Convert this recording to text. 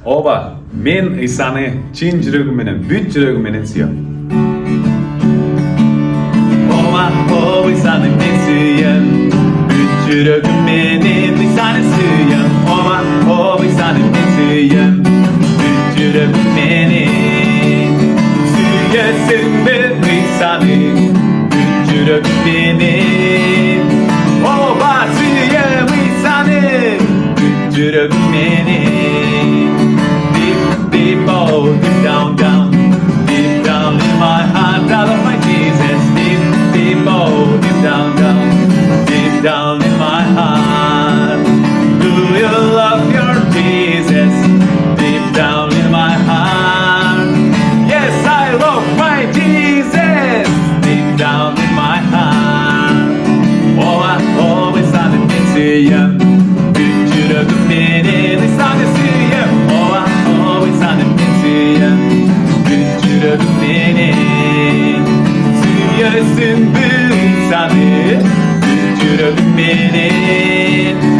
Ооба, мен Ыйсаны чын жүрөгүм менен, бүт жүрөгүм менен сүйөм. Ооба, Ыйсаны мен сүйөм, бүт жүрөгүм менен Ыйсаны сүйөм. Ооба, Ыйсаны мен сүйөм, бүт жүрөгүм менен. Сүйөсүңбү Ыйсаны, бүт жүрөгүм менен. Ооба, сүйөм Ыйсаны, бүт жүрөгүм менен. Deep, oh, deep down in my heart, I love my Jesus. Deep, oh, deep down in my heart. Do you love your Jesus? Deep down in my heart. Yes, I love my Jesus. Deep down in my heart. Oh, Ыйсаны мен сүйөм, бүт жүрөгүм менен Ыйсаны сүйөм. Ыйсаны мен сүйөм, бүт жүрөгүм менен. Сүйөсүңбү Ыйсаны, бүт жүрөгүм менен.